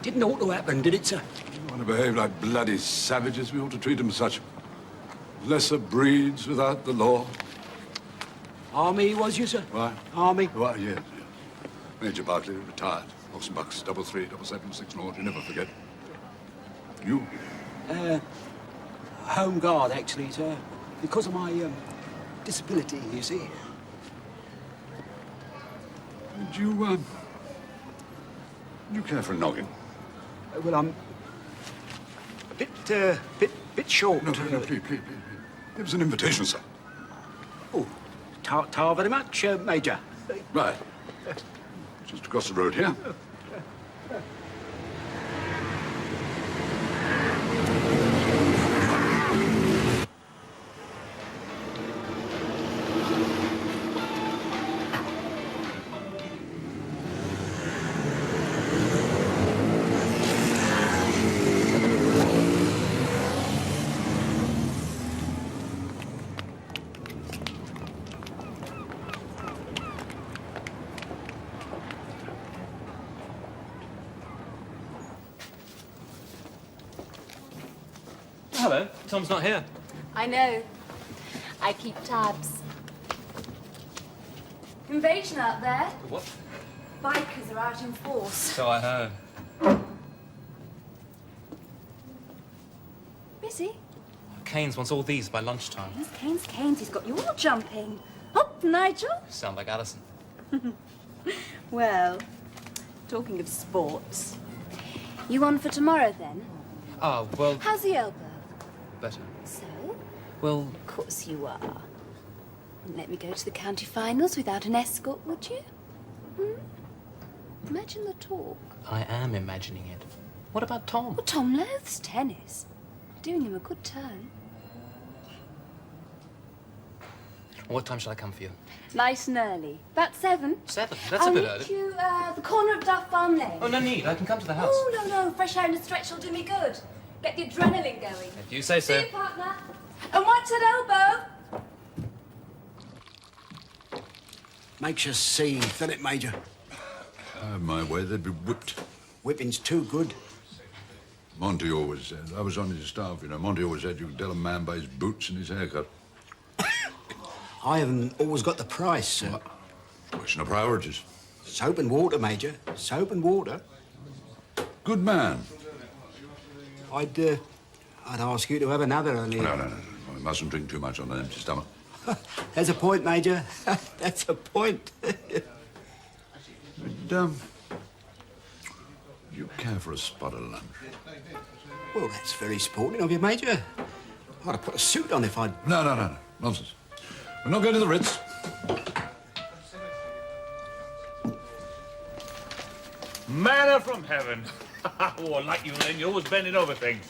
Didn't ought to happen, did it, sir? You want to behave like bloody savages, we ought to treat them as such lesser breeds without the law. Army, was you, sir? Why? Army? Why, yes. Major Barclay, retired. Horse and bucks, 333, 777, 6 Lord, you never forget. You? Home Guard, actually, sir. Because of my, disability, you see. Did you care for a noggin? Well, I'm a bit short. No, please. It was an invitation, sir. Oh, tar very much, Major. Right. Just across the road here. Hello, Tom's not here. I know. I keep tabs. Invasion out there. What? Bikers are out in force. So I heard. Busy? Caines wants all these by lunchtime. Caines, he's got you all jumping. Up, Nigel. Sound like Alyson. Well, talking of sports, you on for tomorrow then? Ah, well... How's the elbow? Better. So? Well... Of course you are. Wouldn't let me go to the county finals without an escort, would you? Imagine the talk. I am imagining it. What about Tom? Well, Tom loathes tennis. Doing him a good turn. What time shall I come for you? Nice and early. About 7. 7? That's a bit early. I'll meet you the corner of Duff Farm Lane. Oh, no need. I can come to the house. Oh, no. Fresh air and a stretch will do me good. Get the adrenaline going. If you say so. See you, partner. And watch that elbow. Makes you see, doesn't it, Major? Have my way, they'd be whipped. Whipping's too good. Monty always said, I was on his staff, you know, Monty always said you could tell a man by his boots and his haircut. I haven't always got the price, sir. Question of priorities. Soap and water, Major. Soap and water. Good man. I'd ask you to have another, only... No. We mustn't drink too much on an empty stomach. There's a point, Major. That's a point. You care for a spot of lunch? Well, that's very sporting of you, Major. I'd have put a suit on if I'd... No. Nonsense. We're not going to the Ritz. Manna from heaven. Oh, I like you, Lynn. You're always bending over things.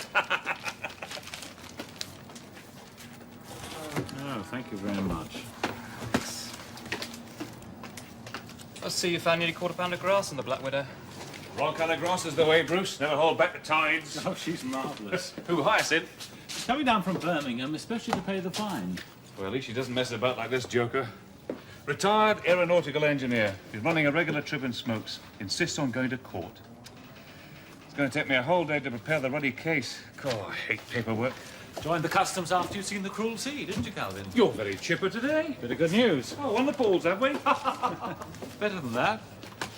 Oh, thank you very much. I see you found nearly £1/4 pound of grass in the Black Widow. Wrong kind of grass is the way, Bruce. Never hold back the tides. Oh, she's marvellous. Who, Hyacinth? She's coming down from Birmingham, especially to pay the fine. Well, at least she doesn't mess about like this joker. Retired aeronautical engineer. He's running a regular trip in smokes. Insists on going to court. It's going to take me a whole day to prepare the ruddy case. Oh, I hate paperwork. Joined the customs after you'd seen the cruel sea, didn't you, Calvin? You're very chipper today. Bit of good news. Oh, on the pools, have we? Better than that.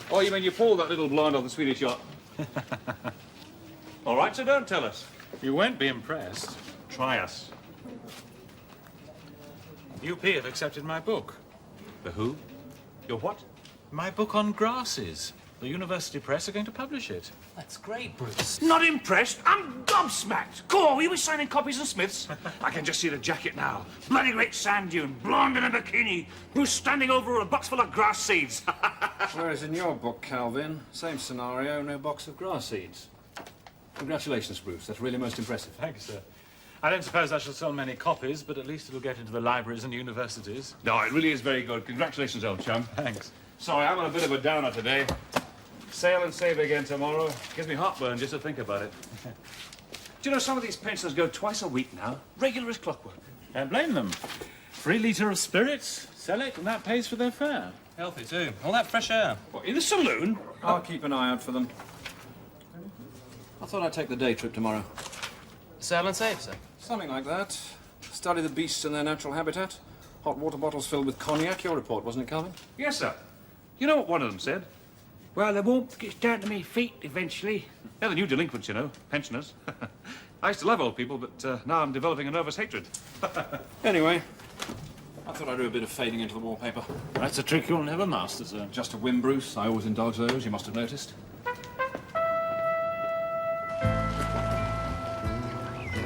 Oh, you mean you pulled that little blind off the Swedish yacht? All right, so don't tell us. You won't be impressed. Try us. UP have accepted my book. The who? Your what? My book on grasses. The University Press are going to publish it. That's great, Bruce. Not impressed? I'm gobsmacked. Go on, were you signing copies and Smiths? I can just see the jacket now. Bloody great sand dune, blonde in a bikini. Bruce standing over a box full of grass seeds. Whereas in your book, Calvin, same scenario, no box of grass seeds. Congratulations, Bruce. That's really most impressive. Thanks, sir. I don't suppose I shall sell many copies, but at least it'll get into the libraries and universities. No, it really is very good. Congratulations, old chum. Thanks. Sorry, I'm on a bit of a downer today. Sail and save again tomorrow. Gives me heartburn just to think about it. Do you know some of these pensioners go twice a week now? Regular as clockwork. Don't blame them. Free litre of spirits, sell it, and that pays for their fare. Healthy, too. All that fresh air. What, in the saloon? I'll keep an eye out for them. I thought I'd take the day trip tomorrow. Sail and safe, sir. Something like that. Study the beasts in their natural habitat. Hot water bottles filled with cognac. Your report, wasn't it, Calvin? Yes, sir. You know what one of them said? Well, the warmth gets down to me feet eventually. They're the new delinquents, you know, pensioners. I used to love old people, but now I'm developing a nervous hatred. Anyway, I thought I'd do a bit of fading into the wallpaper. That's a trick you'll never master, sir. Just a whim, Bruce. I always indulge those, you must have noticed.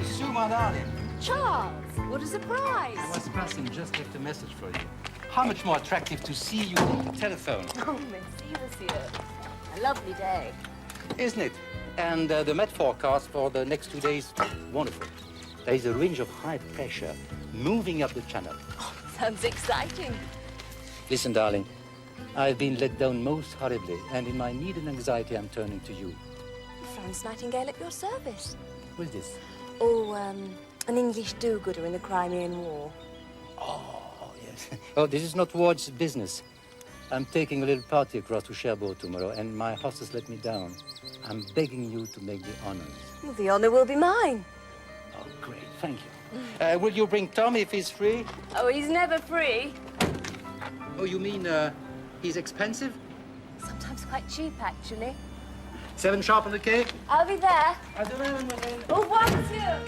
Sue, my darling. Charles, what a surprise! I was passing, just left a message for you. How much more attractive to see you on the telephone. Oh, merci, monsieur. A lovely day. Isn't it? And the Met forecast for the next 2 days, wonderful. There is a ridge of high pressure moving up the channel. Sounds exciting. Listen, darling, I've been let down most horribly, and in my need and anxiety, I'm turning to you. Florence Nightingale at your service. Who's this? Oh, an English do-gooder in the Crimean War. Oh, yes. Oh, this is not Ward's business. I'm taking a little party across to Cherbourg tomorrow, and my hostess let me down. I'm begging you to make the honors. Well, the honour will be mine. Oh, great. Thank you. Will you bring Tom if he's free? Oh, he's never free. Oh, you mean he's expensive? Sometimes quite cheap, actually. 7 sharp on the cake? I'll be there. I don't know. Au revoir, monsieur.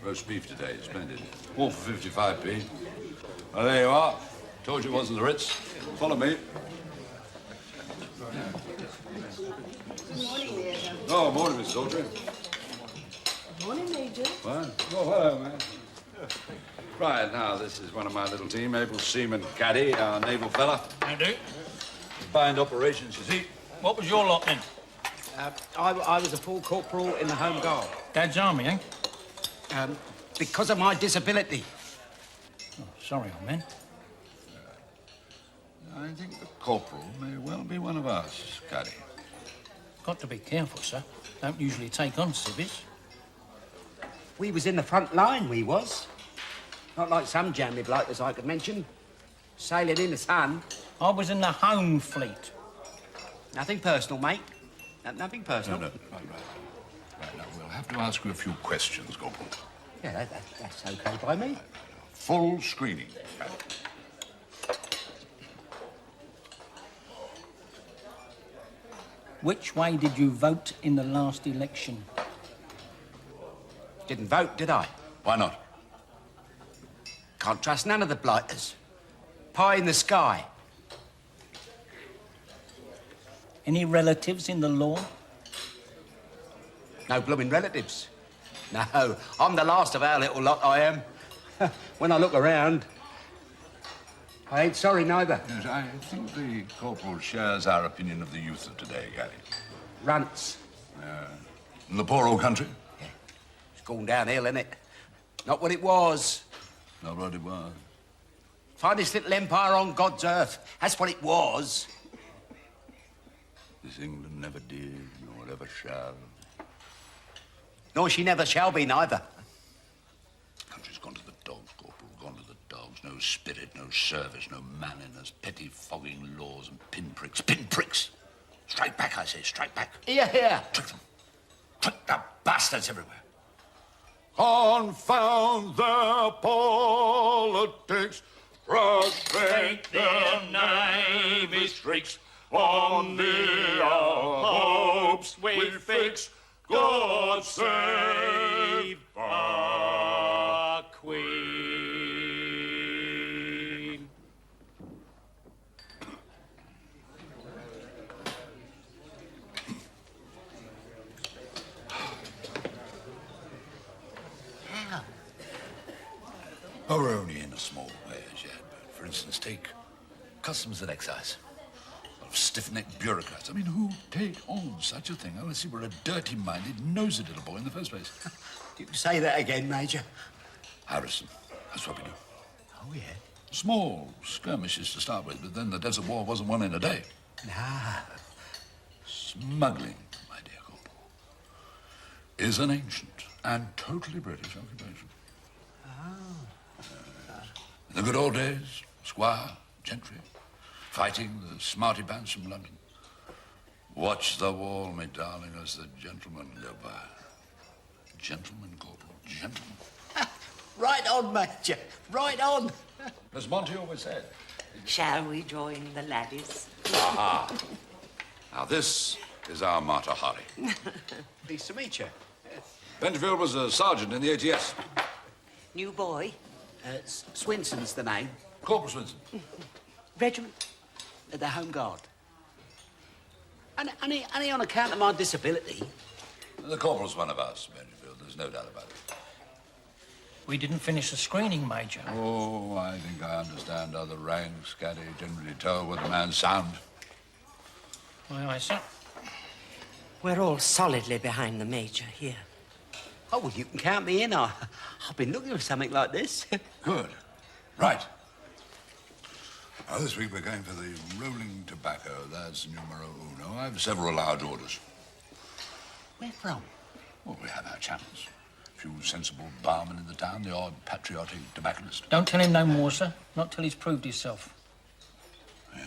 Roast beef today, splendid. All for 55p. Oh, there you are. Told you it wasn't the Ritz. Follow me. Morning, Major. Oh, morning, Miss Soldier. Morning, Major. Fine. Oh, hello, man. Right, now, this is one of my little team, able seaman Caddy, our naval fella. How do? Combined operations, you see. What was your lot then? I was a full corporal in the Home Guard. Dad's army, eh? Because of my disability. Oh, sorry, old man. I think the corporal may well be one of us, Caddy. Got to be careful, sir. Don't usually take on civvies. We was in the front line, we was. Not like some jammy blighters I could mention. Sailing in the sun. I was in the Home Fleet. Nothing personal, mate. Nothing No, personal. no, right, now, we'll have to ask you a few questions, Corporal. Yeah, that's okay by me. Full screening, Caddy. Which way did you vote in the last election? Didn't vote, did I? Why not? Can't trust none of the blighters. Pie in the sky. Any relatives in the law? No blooming relatives. No, I'm the last of our little lot, I am. When I look around, I ain't sorry neither. Yes, I think the corporal shares our opinion of the youth of today, Caddy. Runts. In the poor old country? It's gone downhill, isn't it? Not what it was. Not what it was. Finest little empire on God's earth. That's what it was. This England never did, nor ever shall. Nor she never shall be, neither. Country's gone to the dogs, Corporal, gone to the dogs. No spirit, no service, no manliness, petty-fogging laws and pinpricks. Pinpricks! Strike back, I say, strike back. Here, here. Trick them. Trick the bastards everywhere. Confound their politics, frustrate their navy streaks. On the hopes we fix, God save our Queen. Oh, we're only in a small way as yet, but for instance, take customs and excise. Stiff-necked bureaucrats. I mean, who'd take on such a thing unless he were a dirty-minded, nosy little boy in the first place? You can say that again, Major. Harrison, that's what we do. Oh, yeah? Small skirmishes to start with, but then the Desert War wasn't won in a day. No. Smuggling, my dear Corporal. is an ancient and totally British occupation. In the good old days, squire, gentry, fighting the smarty pants from London. Watch the wall, me darling, as the gentlemen go by. Gentlemen, Corporal, gentlemen. Right on, Major. Right on. As Monty always said. Shall we join the laddies? Aha. Now, this is our Martyr Harry. Pleased to meet you. Penderfield was a sergeant in the ATS. New boy? Swinson's the name. Corporal Swinson. Regiment? The Home Guard. Only on account of my disability. The corporal's one of us, Penderfield. There's no doubt about it. We didn't finish the screening, Major. Oh, I think I understand how the ranks can generally tell where the man's sound. Aye, aye, sir. We're all solidly behind the Major here. Oh, well, you can count me in. I've been looking for something like this. Good. Right. Now, this week we're going for the rolling tobacco. That's numero uno. I have several large orders. Where from? Well, we have our channels. A few sensible barmen in the town, the odd patriotic tobacconist. Don't tell him no more, sir. Not till he's proved himself. Yeah.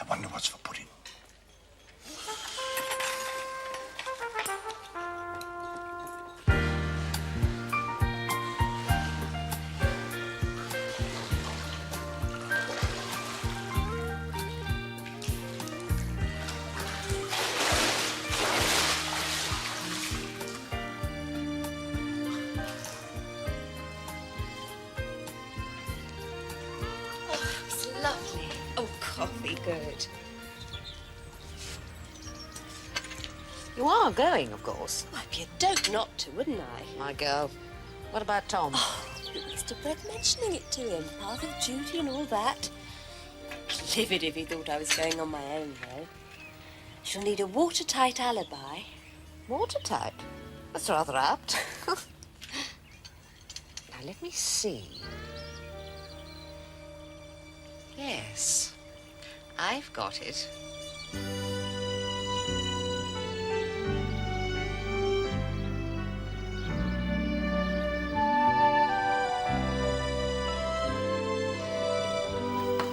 I wonder what's for pudding. Good. You are going, of course. Well, I'd be a dope not to, wouldn't I? My girl. What about Tom? Oh, Mr. Brett mentioning it to him. Path of duty and all that. Livid if he thought I was going on my own, though. She'll need a watertight alibi. Watertight? That's rather apt. Now, let me see. Yes. I've got it.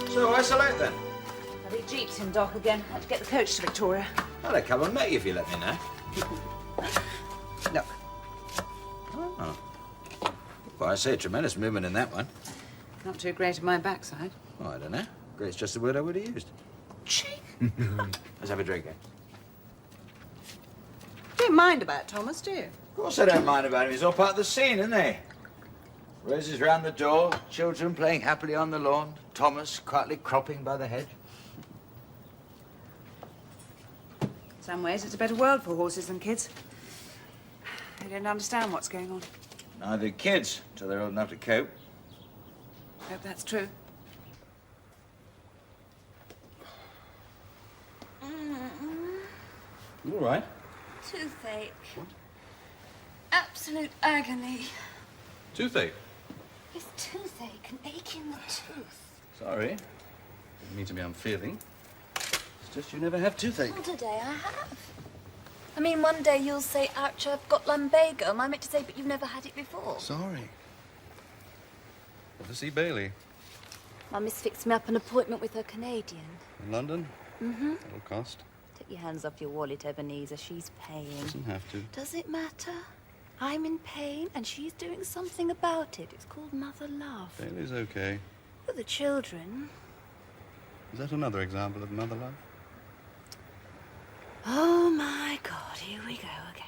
So, I select then. Bloody jeep's in dock again. Had to get the coach to Victoria. Well, I'd come and met you if you let me know. Look. Oh. Well, I say tremendous movement in that one. Not too great on my backside. Oh, I don't know. Great's just the word I would have used. Gee. Let's have a drink, eh? Don't mind about Thomas, do you? Of course I don't mind about him. He's all part of the scene, isn't he? Roses round the door, children playing happily on the lawn, Thomas quietly cropping by the hedge. In some ways, it's a better world for horses than kids. They don't understand what's going on. Neither kids, till they're old enough to cope. Hope that's true. You all right? Toothache. What? Absolute agony. Toothache? It's toothache, an ache in the tooth. Sorry. Didn't mean to be unfeeling. It's just you never have toothache. Well, today I have. I mean, one day you'll say, ouch, I've got lumbago. And I meant to say, but you've never had it before. Sorry. Got to see Bailey. Mummy's fixed me up an appointment with her Canadian. In London? Mm-hmm. It'll cost. Take your hands off your wallet, Ebenezer. She's paying. Doesn't have to. Does it matter? I'm in pain, and she's doing something about it. It's called mother love. Bailey's okay. For the children. Is that another example of mother love? Oh, my God. Here we go again.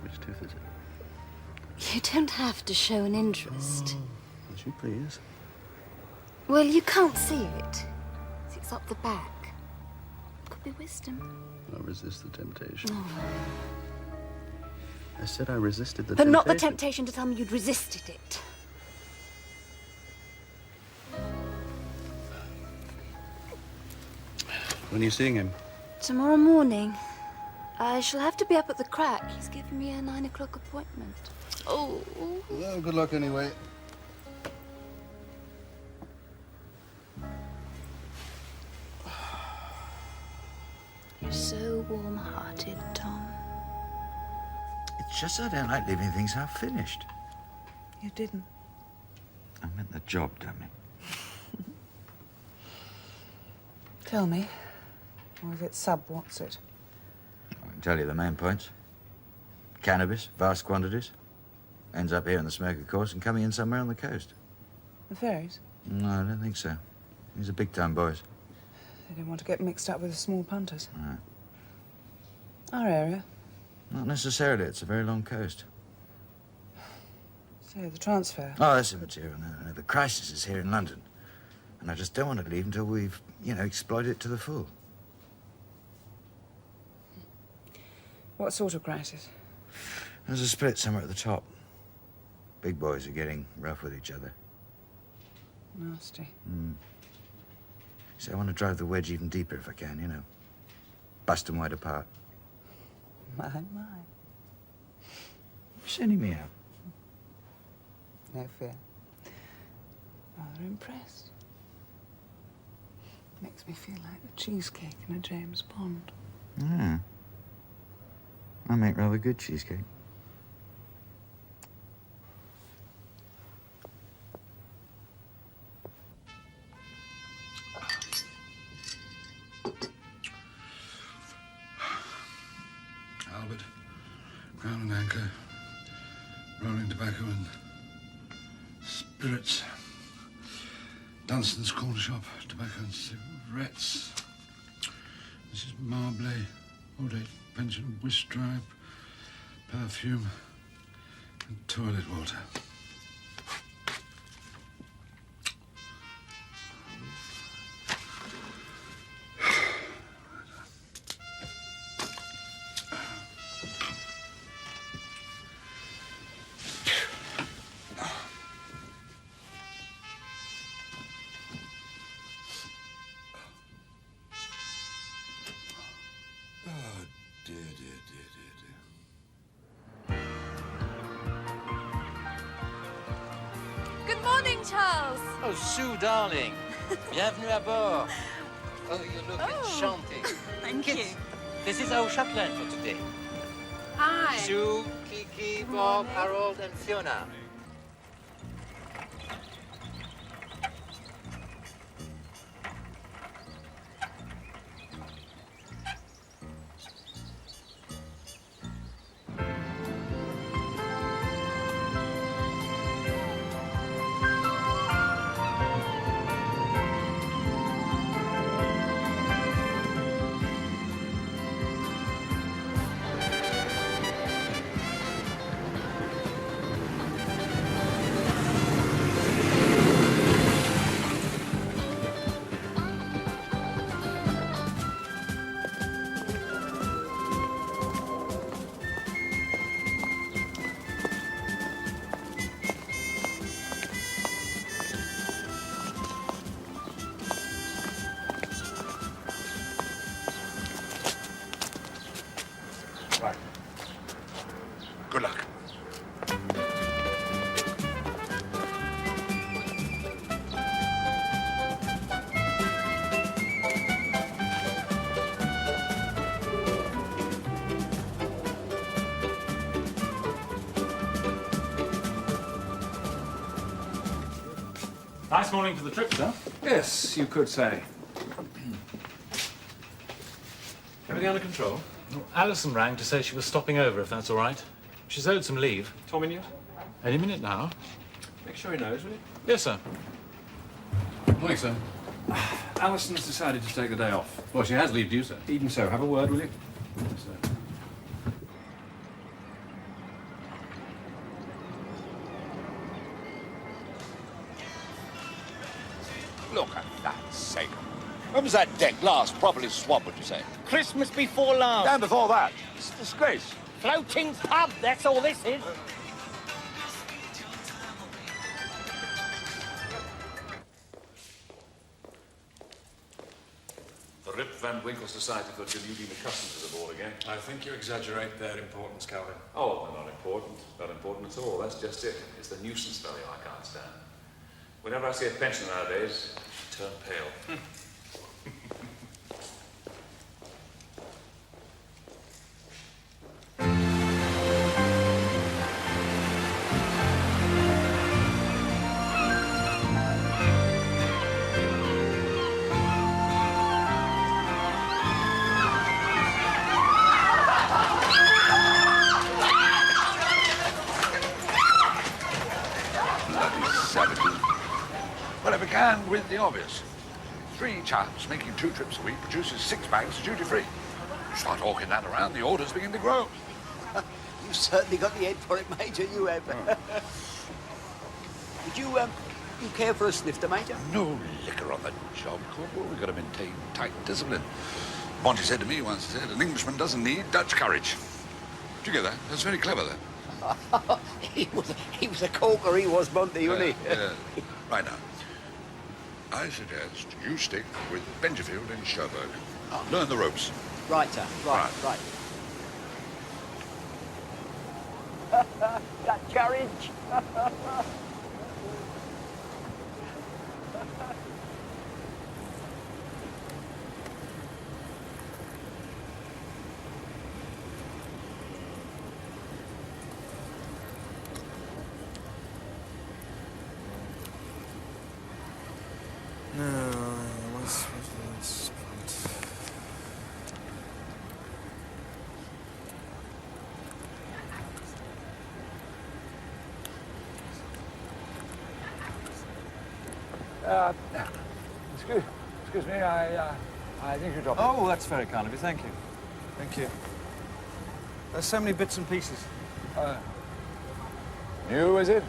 Which tooth is it? You don't have to show an interest. Oh, as you please. Well, you can't see it. It's up the back. Could be wisdom. I resist the temptation. Oh. I said I resisted the But temptation. not the temptation to tell me you'd resisted it. When are you seeing him? Tomorrow morning. I shall have to be up at the crack. He's given me a 9 o'clock appointment. Oh. Well, good luck anyway. so warm-hearted, Tom. It's just I don't like leaving things half finished. You didn't. I meant the job, dummy. Tell me. Or is it what's it? I can tell you the main points. Cannabis, vast quantities. Ends up here in the smoker course and coming in somewhere on the coast. The ferries? No, I don't think so. These are big-time boys. They don't want to get mixed up with the small punters. No. Our area. Not necessarily. It's a very long coast. So, the transfer. Oh, that's immaterial. No. The crisis is here in London. And I just don't want to leave until we've, exploited it to the full. What sort of crisis? There's a split somewhere at the top. Big boys are getting rough with each other. Nasty. So I want to drive the wedge even deeper if I can, Bust them wide apart. My. You're sending me out. No fear. Rather impressed. Makes me feel like the cheesecake in a James Bond. Yeah. I make rather good cheesecake. Albert, Crown and Anchor, rolling tobacco and spirits. Dunstan's corner shop, tobacco and cigarettes. Mrs. Marbley, old age pension, whisk drive, perfume, and toilet water. Oh, Sue, darling. Bienvenue à bord. Oh, you look enchanting. Thank Kids, you. this is our chaplain for today. Hi. Sue, Kiki, Bob, Harold, and Fiona. Good luck. Nice morning for the trip, sir. Yes, you could say. Everything under control? Well, Alyson rang to say she was stopping over, if that's all right. She's owed some leave. Tom in yet? Any minute now. Make sure he knows, will you? Yes, sir. Morning, sir. Alyson's decided to take the day off. Well, she has leave due, sir. Even so, have a word, will you? Yes, sir. Look at that sake. When was that deck last properly swabbed, would you say? Christmas before last. And before that. It's a disgrace. Floating pub, that's all this is. The Rip Van Winkle Society for deluding the customers aboard again. I think you exaggerate their importance, Calvin. Oh, they're not important. Not important at all. That's just it. It's the nuisance value I can't stand. Whenever I see a pensioner nowadays, I turn pale. with the obvious. 3 chaps making 2 trips a week produces 6 bags duty-free. You start hawking that around, the orders begin to grow. You've certainly got the head for it, Major, you have. Would you care for a snifter, Major? No liquor on the job, Corporal. We've got to maintain tight discipline. Monty said to me once, he said, an Englishman doesn't need Dutch courage. Did you get that? That's very clever, that. he was a corker, he was, Monty, wasn't he? Yeah. Right now, I suggest you stick with Benjafield in Cherbourg. Learn the ropes. Right, sir. Right. Dutch courage. Excuse me, I think you dropped it. Oh, that's very kind of you. Thank you. Thank you. There's so many bits and pieces. New, is it?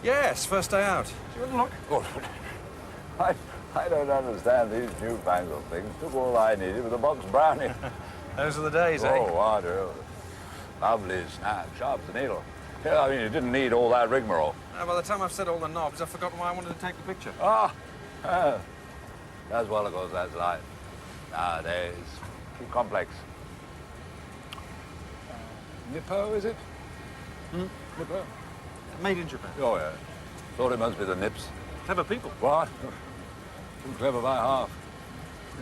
Yes, first day out. Do you want to look? Oh, I don't understand these newfangled things. Took all I needed with a box brownie. Those are the days, eh? Oh, I do. Lovely snap, sharp as a needle. Yeah, I mean, you didn't need all that rigmarole. By the time I've said all the knobs, I've forgotten why I wanted to take the picture. That's well, of course, that's life. Nowadays, too complex. Nippo, is it? Nippo? Made in Japan. Oh, yeah. Thought it must be the nips. Clever people. What? Too clever by half.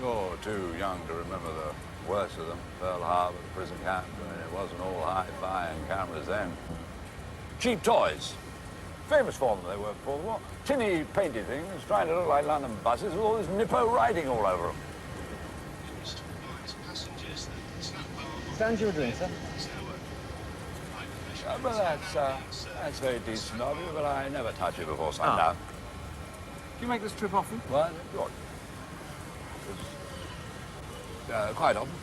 You're too young to remember the worst of them. Pearl Harbor, the prison camp. I mean, it wasn't all hi-fi and cameras then. Cheap toys. Famous for them, they were before the war. Tinny, painty things, trying to look like London buses with all this Nippo writing all over them. Found you a drink, sir? Well, that's very decent of you, but I never touch it before sundown. Do you make this trip often? Well, good. Quite often.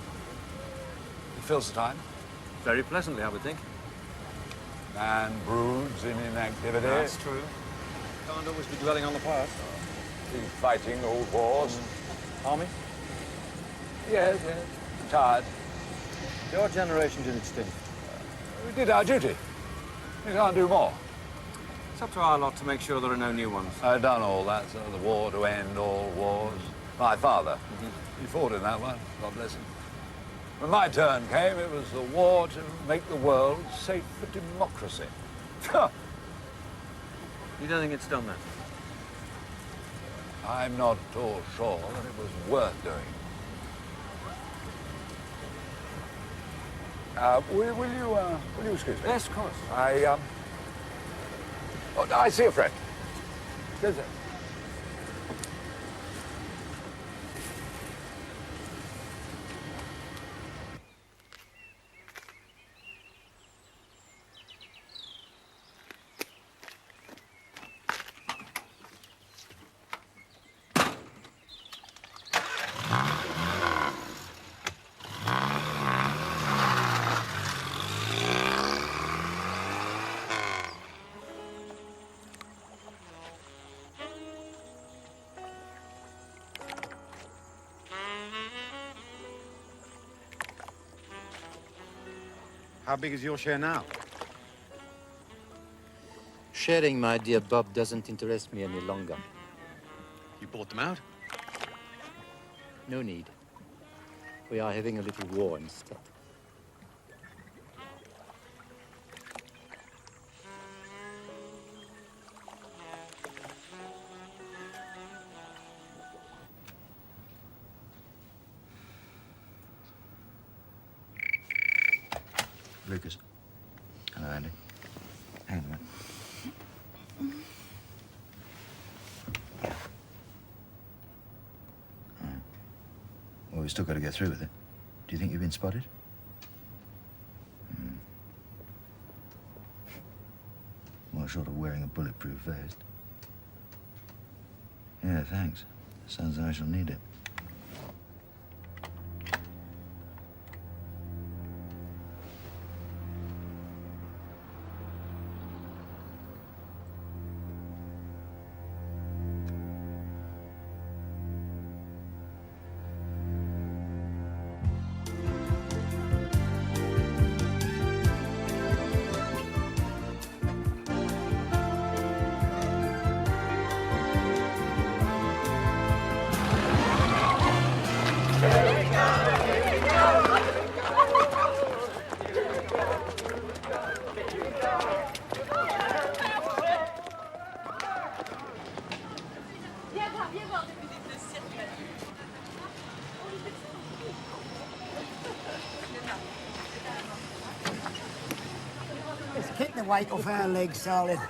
It fills the time. Very pleasantly, I would think. Man broods in inactivity. That's true. Can't always be dwelling on the past. Keep fighting old wars. Army? Yes. Tired. Your generation did its stint. We did our duty. We can't do more. It's up to our lot to make sure there are no new ones. I've done all that, so the war to end all wars. My father, he fought in that one, God bless him. When my turn came, it was the war to make the world safe for democracy. You don't think it's done that? I'm not at all sure that it was worth doing. Will you excuse me? Yes, of course. I see a friend. There's a... How big is your share now? Sharing, my dear Bob, doesn't interest me any longer. You bought them out? No need. We are having a little war instead. Lucas. Hello, Andy. Hang on a minute. Well, we've still got to get through with it. Do you think you've been spotted? Well, short of wearing a bulletproof vest. Yeah, thanks. Sounds like I shall need it. Keep the weight off our legs, darling.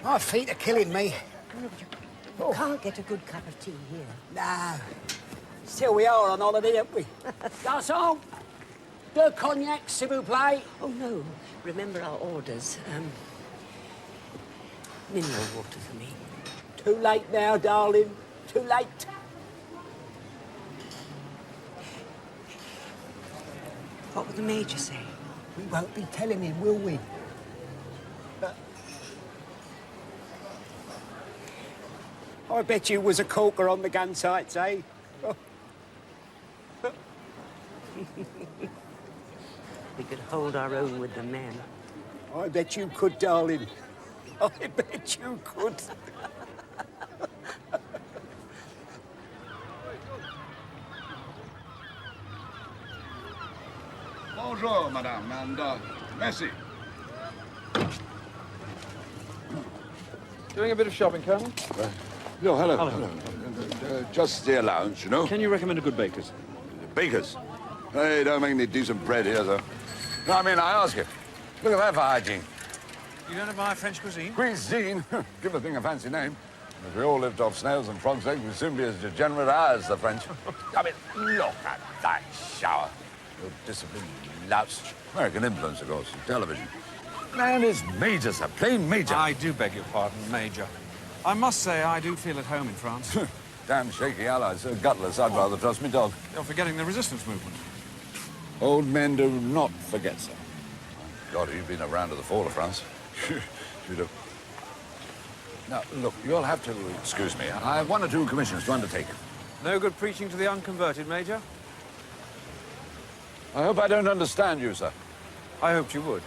My feet are killing me. You can't get a good cup of tea here. No. Still, we are on holiday, aren't we? Garçon, deux cognac, s'il vous plaît. Oh, no. Remember our orders. Mineral water for me. Too late now, darling. Too late. What would the Major say? We won't be telling him, will we? I bet you was a corker on the gun sights, eh? We could hold our own with the men. I bet you could, darling. I bet you could. Bonjour, madame, and merci. Doing a bit of shopping, Colonel? No, hello. Hello. Just the allowance, you know. Can you recommend a good baker's? Bakers? They don't make any decent bread here, though. No, I mean, I ask you. Look at that for hygiene. You don't admire French cuisine? Cuisine? Give the thing a fancy name. If we all lived off snails and frogs' eggs, we'd soon be as degenerate as the French. I mean, look at that shower. Your discipline, louse. American influence, of course, television. Man, it's Major, sir. Plain Major. I do beg your pardon, Major. I must say I do feel at home in France. Damn shaky allies, so gutless, I'd rather trust me dog. You're forgetting the resistance movement. Old men do not forget, sir. God, you've been around to the fall of France. You'd have... Now, look, you'll have to excuse me. I have 1 or 2 commissions to undertake. No good preaching to the unconverted, Major? I hope I don't understand you, sir. I hoped you would.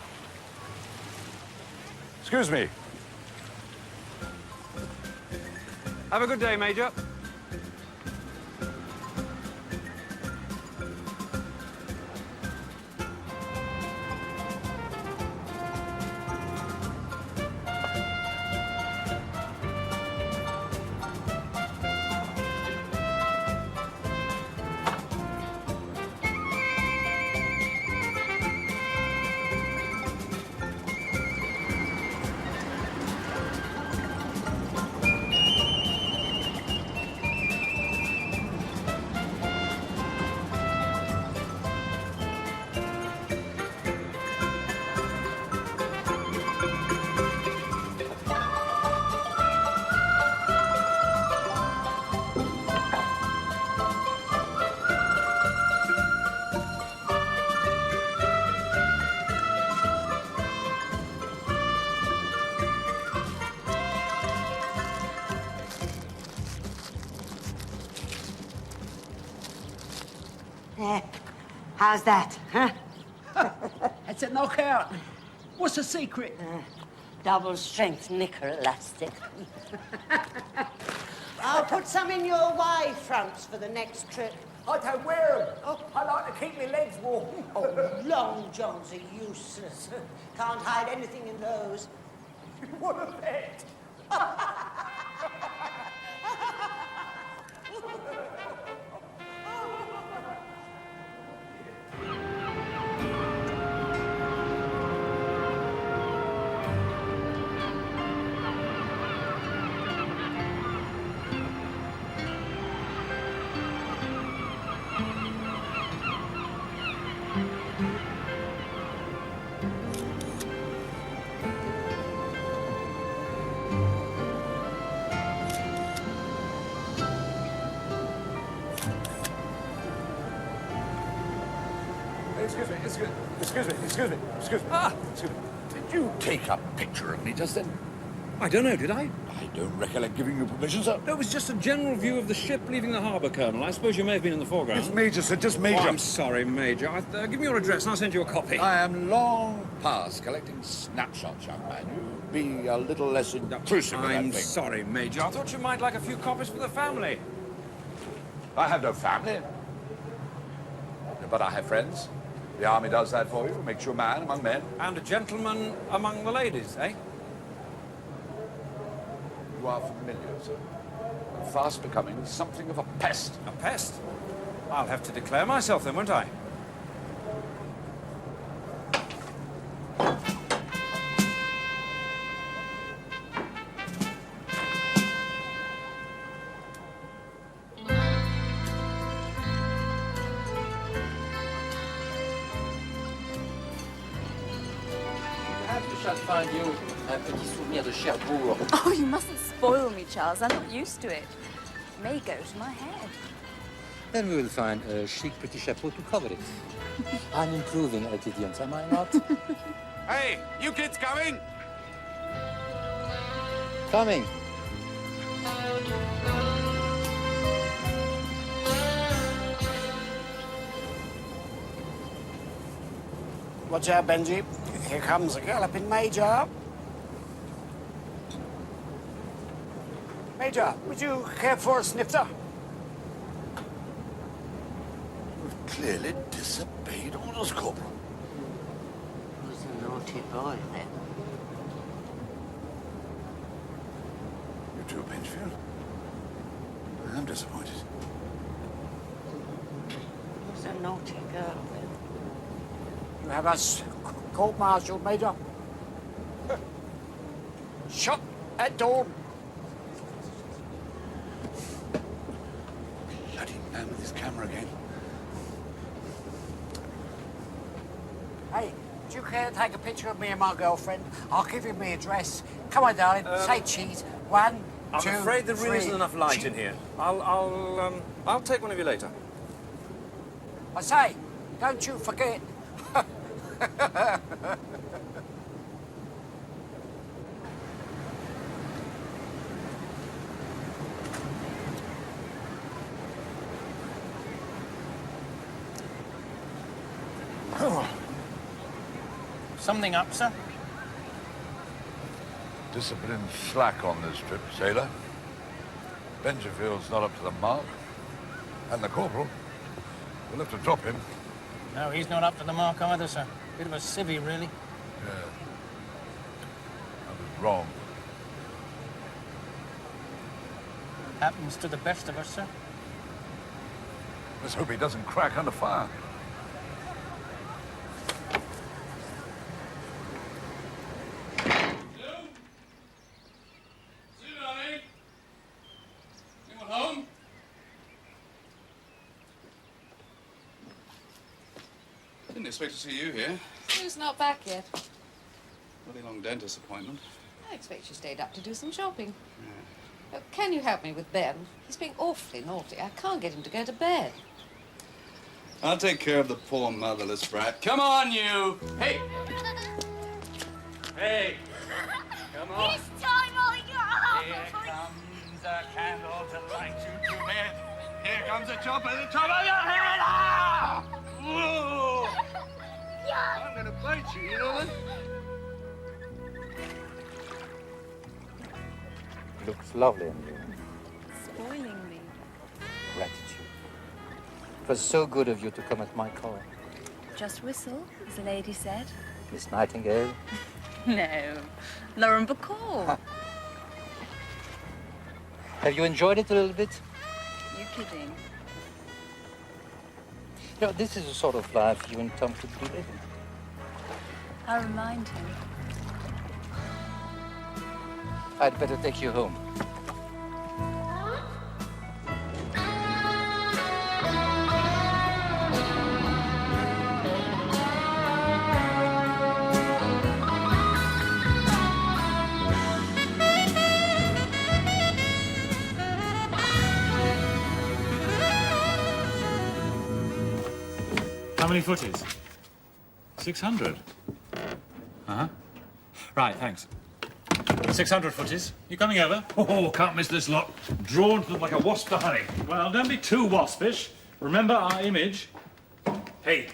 Excuse me. Have a good day, Major. How's that, huh? It's a knockout. What's the secret? Double strength knicker elastic. I'll put some in your wide fronts for the next trip. I don't wear them. Oh, I like to keep my legs warm. Oh, long johns are useless. Can't hide anything in those. What a bet. excuse me. Excuse me. Ah! Excuse me. Did you take a picture of me just then? I don't know, did I? I don't recollect giving you permission, sir. No, it was just a general view of the ship leaving the harbour, Colonel. I suppose you may have been in the foreground. It's Major, sir, just Major. Oh, I'm sorry, Major. Give me your address and I'll send you a copy. I am long past collecting snapshots, young man. You be a little less intrusive with that I'm thing. sorry, Major. I thought you might like a few copies for the family. I have no family. But I have friends. The army does that for you, makes you a man among men. And a gentleman among the ladies, eh? You are familiar, sir. And fast becoming something of a pest. A pest? I'll have to declare myself then, won't I? Find you un petit souvenir de Cherbourg. Oh, you mustn't spoil me, Charles. I'm not used to it. It may go to my head. Then we will find a chic petit chapeau to cover it. I'm improving, Altidians, am I not? Hey, you kids coming? Coming. Watch out, Benji. Here comes a galloping Major. Major, would you care for a snifter? You've clearly disobeyed orders, Corporal. Who's a naughty boy, then? You too, Benchfield? I'm disappointed. Who's a naughty girl, then? You have us court-martialed, Major. Shot at dawn. Bloody man with his camera again. Hey, do you care to take a picture of me and my girlfriend? I'll give you my address. Come on, darling. Say cheese. 1, I'm 2, afraid there really 3. isn't enough light in here. I'll take one of you later. I say, don't you forget. Something up, sir? Discipline slack on this trip, sailor. Benjifield's not up to the mark. And the corporal, we'll have to drop him. No, he's not up to the mark either, sir. Bit of a civvy, really. Yeah. I was wrong. Happens to the best of us, sir. Let's hope he doesn't crack under fire. Didn't expect to see you here. Who's not back yet? Bloody long dentist appointment. I expect you stayed up to do some shopping. Can you help me with Ben? He's being awfully naughty. I can't get him to go to bed. I'll take care of the poor motherless brat. Come on, you! Hey! Hey! Come on. This time I'll Here comes a candle to light you to bed. Here comes a chop at the top of your head! Ah! Whoa! I'm gonna bite you, you know that? Looks lovely on you. Spoiling me. Gratitude. It was so good of you to come at my call. Just whistle, as the lady said. Miss Nightingale? No, Lauren Bacall. Have you enjoyed it a little bit? You kidding? You know, this is the sort of life you and Tom could be living. I'll remind him. I'd better take you home. How many footies? 600. Uh-huh. Right, thanks. 600 footies. You coming over? Oh, can't miss this lot. Drawn to them like a wasp to honey. Well, don't be too waspish. Remember our image. Hey,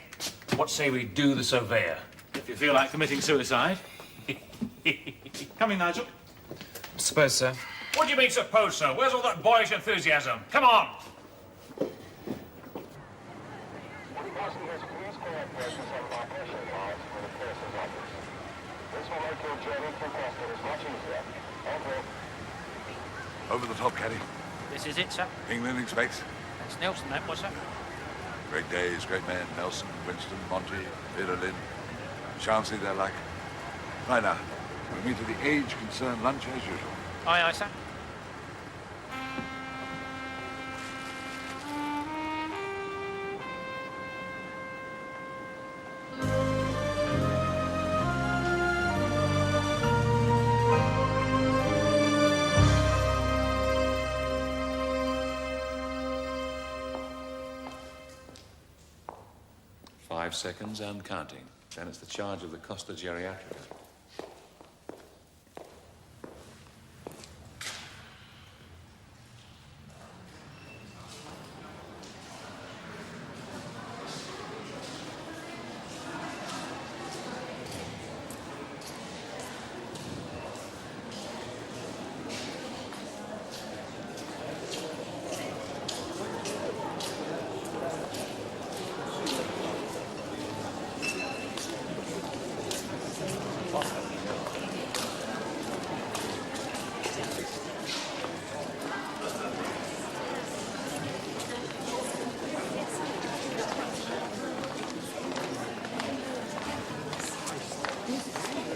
what say we do the surveyor? If you feel like committing suicide. Coming, Nigel. Suppose so. What do you mean, suppose so? Where's all that boyish enthusiasm? Come on! Over the top, Caddy. This is it, sir. England expects. That's Nelson, that was, sir. Great days, great men. Nelson, Winston, Monty, Thieron, Chancellor, their luck. Right now, we'll meet at the age concerned lunch as usual. Aye, aye, sir. 5 seconds and counting. Then it's the charge of the Costa Geriatrica.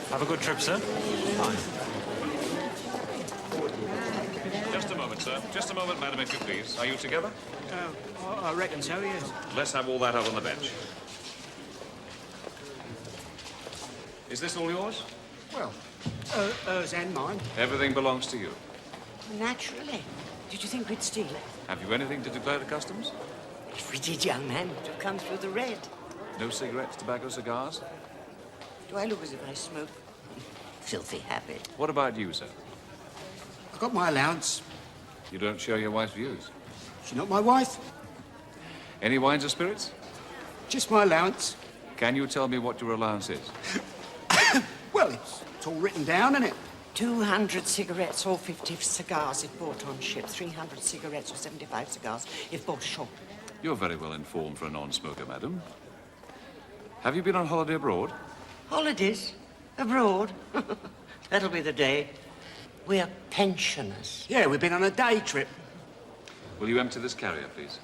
Have a good trip, sir. Just a moment, sir. Just a moment, madam, if you please. Are you together? I reckon so, yes. Let's have all that out on the bench. Is this all yours? Well, hers and mine. Everything belongs to you. Naturally. Did you think we'd steal it? Have you anything to declare to customs? If we did, young man, it would have come through the red. No cigarettes, tobacco, cigars? Do I look as if I smoke? Filthy habit. What about you, sir? I've got my allowance. You don't share your wife's views? She's not my wife. Any wines or spirits? Just my allowance. Can you tell me what your allowance is? Well, it's all written down, isn't it? 200 cigarettes or 50 cigars if bought on ship. 300 cigarettes or 75 cigars if bought shop. You're very well informed for a non-smoker, madam. Have you been on holiday abroad? Holidays? Abroad? That'll be the day. We're pensioners. Yeah, we've been on a day trip. Will you empty this carrier, please?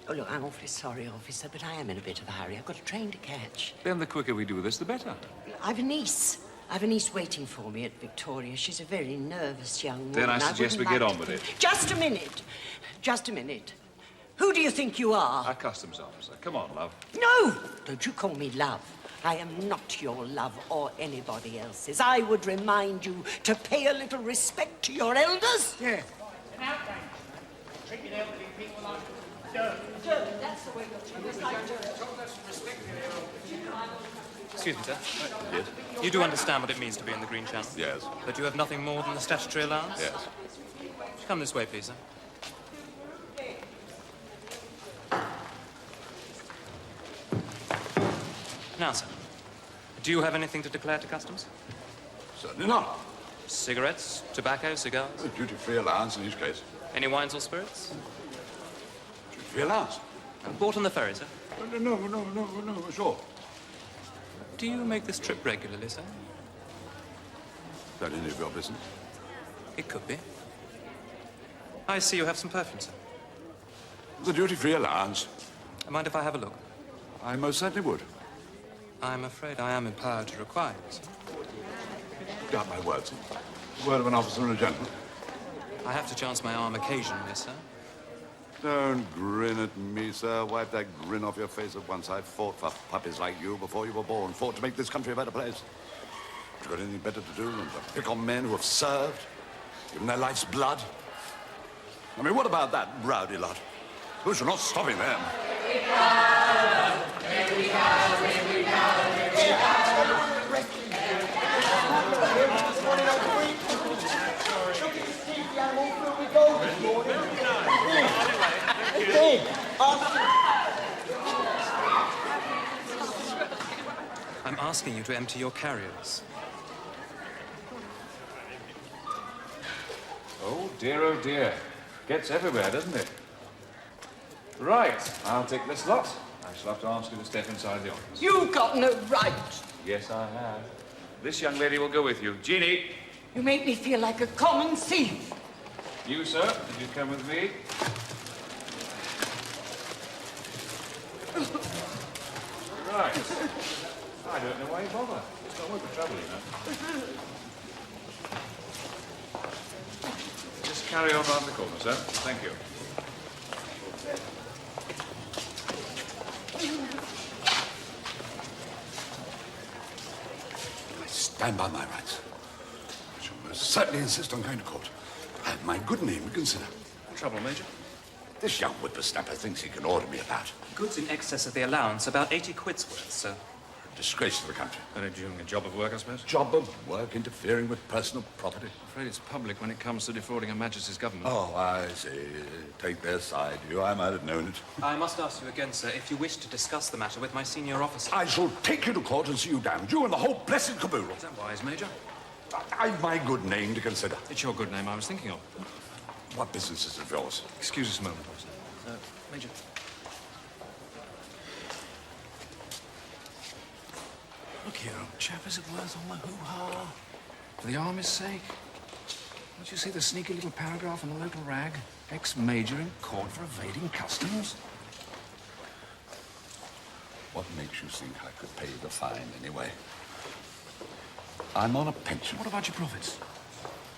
Oh, look, I'm awfully sorry, officer, but I am in a bit of a hurry. I've got a train to catch. Then the quicker we do this, the better. I've a niece. I've a niece waiting for me at Victoria. She's a very nervous young woman. Then I suggest we get on with it. Just a minute. Just a minute. Who do you think you are? Our customs officer. Come on, love. No! Don't you call me love. I am not your love or anybody else's. I would remind you to pay a little respect to your elders. Yeah. Treating elderly people like dirt. Dirt, that's the way you're like dirt. Excuse me, sir. Yes? You do understand what it means to be in the Green Channel? Yes. But you have nothing more than the statutory allowance? Yes. Come this way, please, sir. Now, sir, do you have anything to declare to customs? Certainly not. Cigarettes, tobacco, cigars? A duty-free allowance in each case. Any wines or spirits? Duty-free allowance. Bought on the ferry, sir? No, sure. Do you make this trip regularly, sir? Is that any of your business? It could be. I see you have some perfume, sir. The duty-free allowance. Mind if I have a look? I most certainly would. I'm afraid I am empowered to require it, sir. Doubt my words. Word of an officer and a gentleman. I have to chance my arm occasionally, sir. Don't grin at me, sir. Wipe that grin off your face at once. I fought for puppies like you before you were born. Fought to make this country a better place. Have you got anything better to do than to pick on men who have served, given their life's blood? I mean, what about that rowdy lot? Who's not stopping them? pig! I'm asking you to empty your carriers. Oh dear. Gets everywhere, doesn't it? Right, I'll take this lot. I shall have to ask you to step inside the office. You've got no right. Yes, I have. This young lady will go with you. Jeannie! You make me feel like a common thief. You, sir, did you come with me? Right. I don't know why you bother. It's not worth the trouble, you know. Just carry on round the corner, sir. Thank you. I stand by my rights. I shall most certainly insist on going to court. I have my good name to consider. Trouble, Major? This young whippersnapper thinks he can order me about. Goods in excess of the allowance, about 80 quid's worth, sir. A disgrace to the country. Only doing a job of work, I suppose? Job of work interfering with personal property. I'm afraid it's public when it comes to defrauding Her Majesty's government. Oh, I see. Take their side. I might have known it. I must ask you again, sir, if you wish to discuss the matter with my senior officer. I shall take you to court and see you damned. You and the whole blessed caboodle. Is that wise, Major? I've my good name to consider. It's your good name I was thinking of. What business is it of yours? Excuse us a moment, officer. Major. Look here, old chap, is it worth all the hoo-ha? For the army's sake? Don't you see the sneaky little paragraph in the local rag? Ex-major in court for evading customs? What makes you think I could pay the fine anyway? I'm on a pension. What about your profits?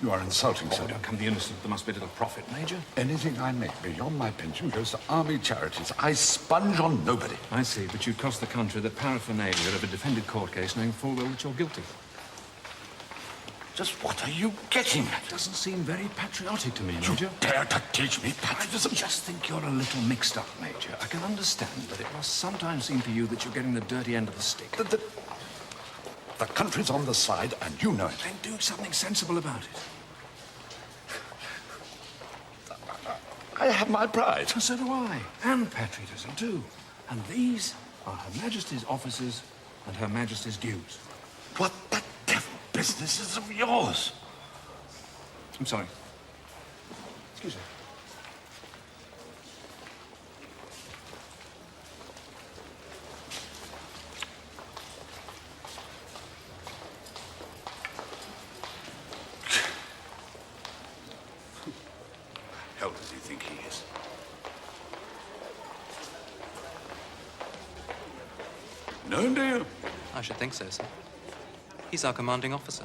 You are insulting, sir. Don't come the innocent. There must be a little profit, Major. Anything I make beyond my pension goes to army charities. I sponge on nobody. I see, but you'd cost the country the paraphernalia of a defended court case knowing full well that you're guilty. Just what are you getting at? It doesn't seem very patriotic to me, Major. You dare to teach me patriotism? I just think you're a little mixed up, Major. I can understand, but it must sometimes seem to you that you're getting the dirty end of the stick. The country's on the side, and you know it. Then do something sensible about it. I have my pride. So do I. And patriotism, too. And these are Her Majesty's officers and Her Majesty's dues. What the devil business is of yours? I'm sorry. Excuse me. Hell does he think he is? Known to you? I should think so, sir. He's our commanding officer.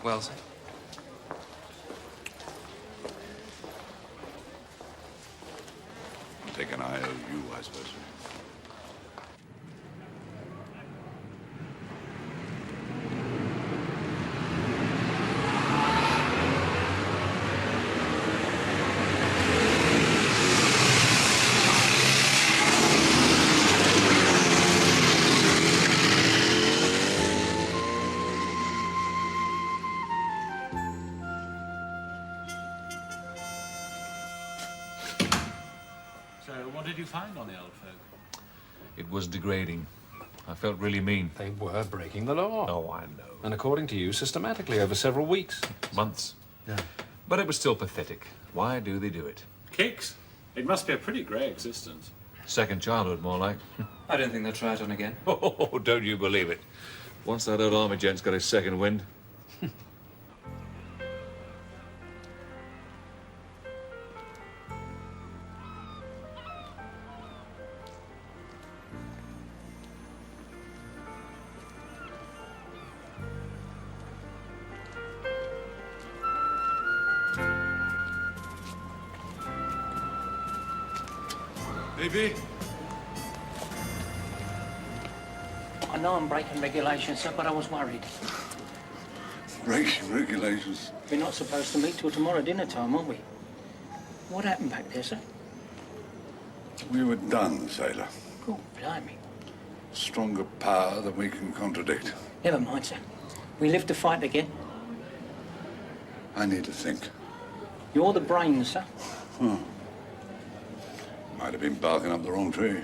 Well, sir? Take an IOU, I suppose. What did you find on the old folk? It was degrading. I felt really mean. They were breaking the law. Oh, I know. And according to you, systematically over several weeks. Months. Yeah. But it was still pathetic. Why do they do it? Kicks? It must be a pretty grey existence. Second childhood, more like. I don't think they'll try it on again. Oh, don't you believe it. Once that old army gent's got his second wind. Baby? I know I'm breaking regulations, sir, but I was worried. Breaking regulations? We're not supposed to meet till tomorrow dinner time, are we? What happened back there, sir? We were done, sailor. Oh, blimey. stronger power than we can contradict. Never mind, sir. We live to fight again. I need to think. You're the brains, sir. Might have been barking up the wrong tree.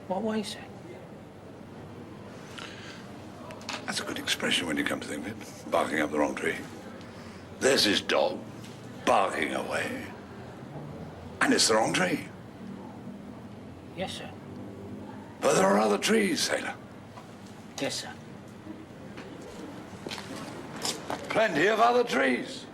What way, sir? That's a good expression when you come to think of it. Barking up the wrong tree. There's his dog barking away. And it's the wrong tree. Yes, sir. But there are other trees, sailor. Yes, sir. Plenty of other trees.